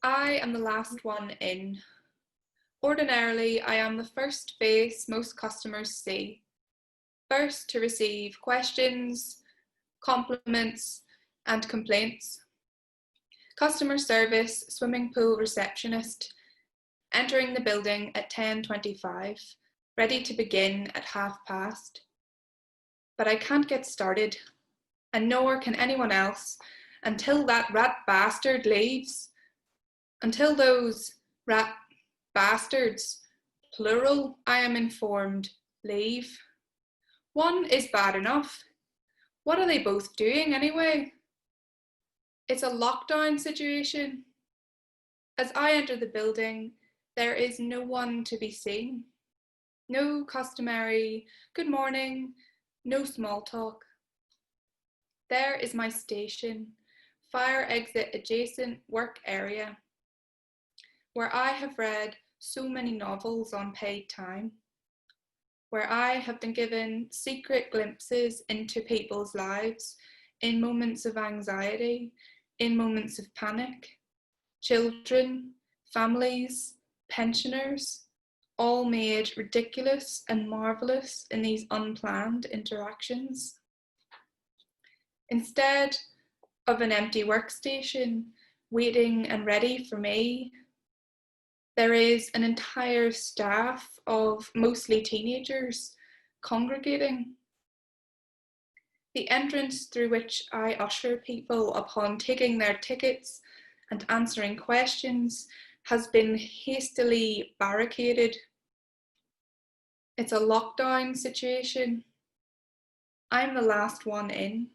I am the last one in. Ordinarily, I am the first face most customers see. First to receive questions, compliments, and complaints. Customer service, swimming pool receptionist, entering the building at 10:25, ready to begin at 1:30. But I can't get started, and nor can anyone else, until that rat bastard leaves. Until those rat bastards, plural, I am informed, leave. One is bad enough. What are they both doing anyway? It's a lockdown situation. As I enter the building, there is no one to be seen. No customary good morning, no small talk. There is my station, fire exit adjacent work area, where I have read so many novels on paid time, where I have been given secret glimpses into people's lives in moments of anxiety, in moments of panic, children, families, pensioners, all made ridiculous and marvellous in these unplanned interactions. Instead of an empty workstation waiting and ready for me, there is an entire staff of mostly teenagers congregating. The entrance through which I usher people upon taking their tickets and answering questions has been hastily barricaded. It's a lockdown situation. I'm the last one in,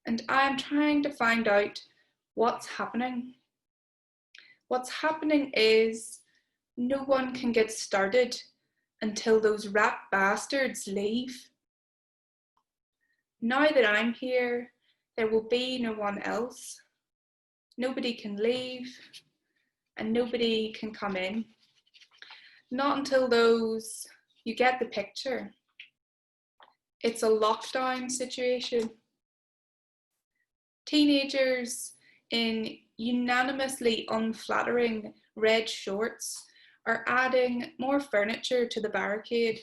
and I'm trying to find out what's happening. What's happening is no one can get started until those rat bastards leave. Now that I'm here, there will be no one else. Nobody can leave and nobody can come in. Not until those, you get the picture. It's a lockdown situation. Teenagers in unanimously unflattering red shorts are adding more furniture to the barricade.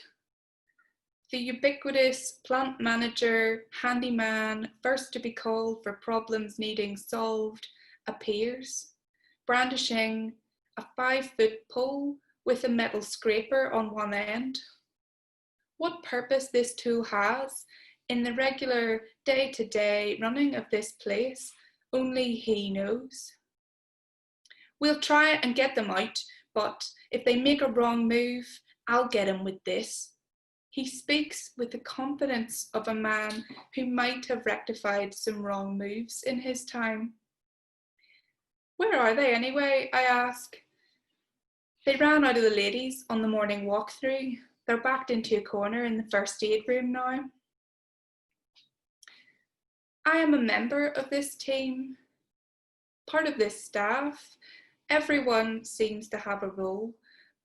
The ubiquitous plant manager, handyman, first to be called for problems needing solved, appears, brandishing a 5-foot pole with a metal scraper on one end. What purpose this tool has in the regular day-to-day running of this place, only he knows. We'll try and get them out, but if they make a wrong move, I'll get him with this. He speaks with the confidence of a man who might have rectified some wrong moves in his time. Where are they anyway, I ask. They ran out of the ladies on the morning walkthrough. They're backed into a corner in the first aid room now. I am a member of this team, part of this staff. Everyone seems to have a role,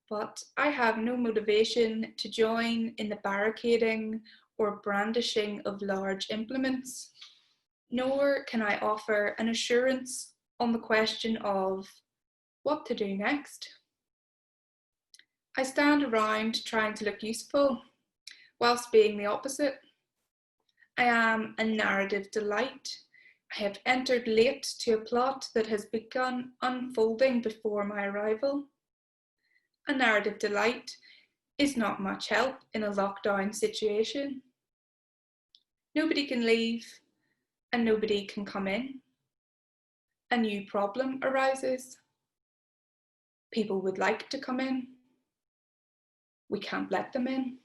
but I have no motivation to join in the barricading or brandishing of large implements, nor can I offer an assurance on the question of what to do next. I stand around trying to look useful, whilst being the opposite. I am a narrative delight. I have entered late to a plot that has begun unfolding before my arrival. A narrative delight is not much help in a lockdown situation. Nobody can leave and nobody can come in. A new problem arises. People would like to come in. We can't let them in.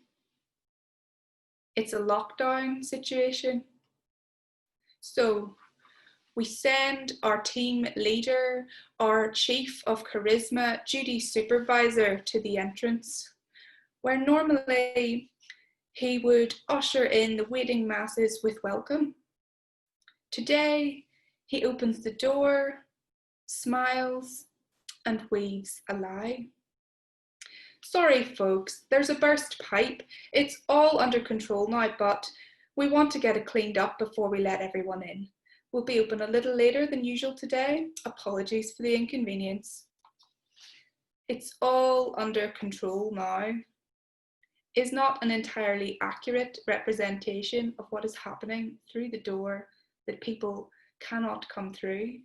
It's a lockdown situation. So we send our team leader, our chief of charisma duty supervisor to the entrance, where normally he would usher in the waiting masses with welcome. Today, he opens the door, smiles, and weaves a lie. Sorry folks, there's a burst pipe. It's all under control now, but we want to get it cleaned up before we let everyone in. We'll be open a little later than usual today. Apologies for the inconvenience. It's all under control now. Is not an entirely accurate representation of what is happening through the door that people cannot come through.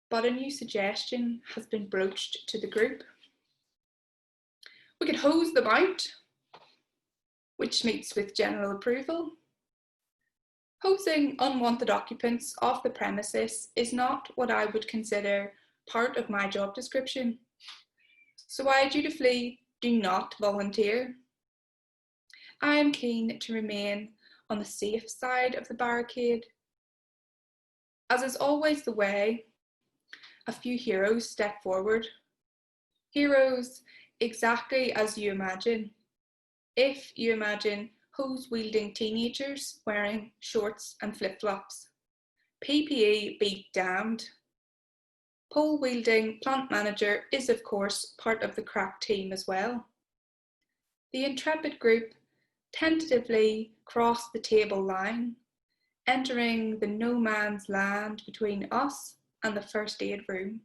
But a new suggestion has been broached to the group. We could hose them out, which meets with general approval. Hosing unwanted occupants off the premises is not what I would consider part of my job description, so I dutifully do not volunteer. I am keen to remain on the safe side of the barricade. As is always the way, a few heroes step forward. Heroes exactly as you imagine. If you imagine hose-wielding teenagers wearing shorts and flip-flops. PPE be damned. Pole-wielding plant manager is of course part of the crack team as well. The intrepid group tentatively cross the table line, entering the no man's land between us and the first aid room.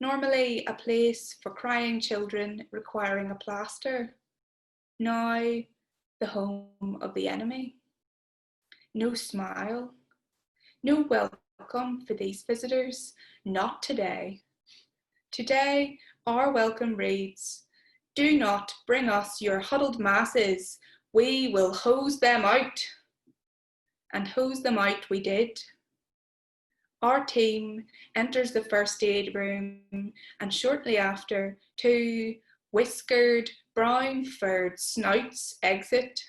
Normally a place for crying children requiring a plaster. Now the home of the enemy. No smile, no welcome for these visitors, not today. Today, our welcome reads, "Do not bring us your huddled masses, we will hose them out." And hose them out we did. Our team enters the first aid room and shortly after, two whiskered, brown-furred snouts exit,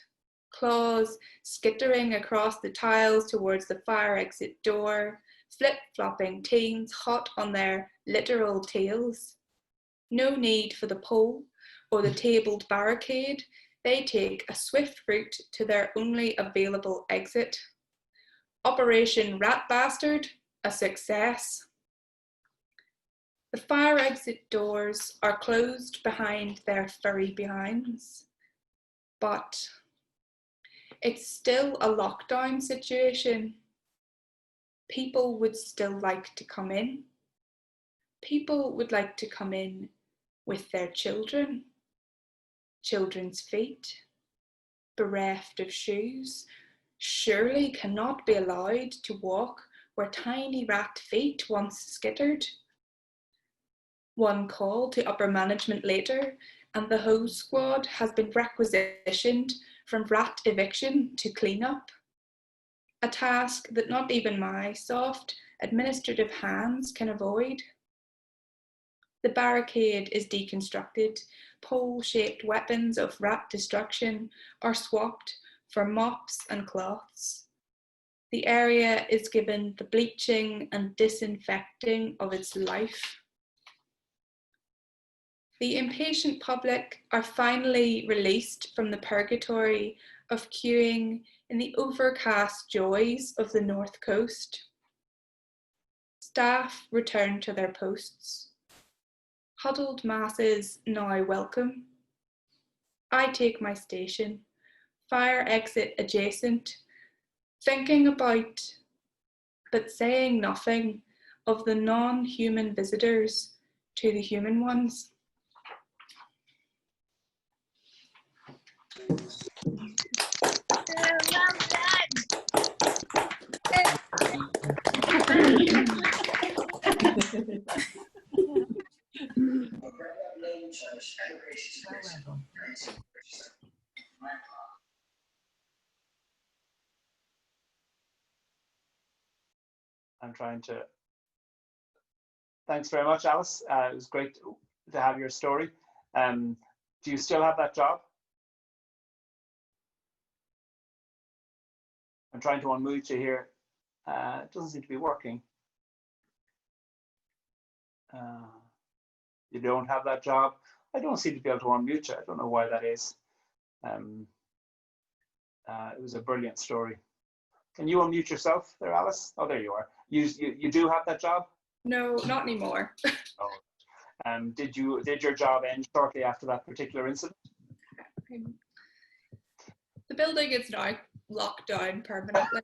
claws skittering across the tiles towards the fire exit door, flip-flopping teens hot on their literal tails. No need for the pole or the tabled barricade, they take a swift route to their only available exit. Operation Rat Bastard, a success. The fire exit doors are closed behind their furry behinds, but it's still a lockdown situation. People would still like to come in. People would like to come in with their children, children's feet, bereft of shoes, surely cannot be allowed to walk where tiny rat feet once skittered. One call to upper management later, and the hose squad has been requisitioned from rat eviction to cleanup. A task that not even my soft administrative hands can avoid. The barricade is deconstructed. Pole-shaped weapons of rat destruction are swapped for mops and cloths. The area is given the bleaching and disinfecting of its life. The impatient public are finally released from the purgatory of queuing in the overcast joys of the North Coast. Staff return to their posts. Huddled masses now welcome. I take my station, fire exit adjacent, thinking about, but saying nothing of the non-human visitors to the human ones. I'm trying to. Thanks very much, Alice. It was great to have your story. Do you still have that job? I'm trying to unmute you here. It doesn't seem to be working. You don't have that job. I don't seem to be able to unmute you. I don't know why that is. It was a brilliant story. Can you unmute yourself there, Alice? Oh, there you are. You do have that job? No, not anymore. Oh. Did your job end shortly after that particular incident? The building is now locked down permanently.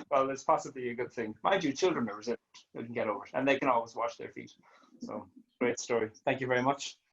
Well, it's possibly a good thing. Mind you, children are resilient. They can get over it, and they can always wash their feet. So, great story. Thank you very much.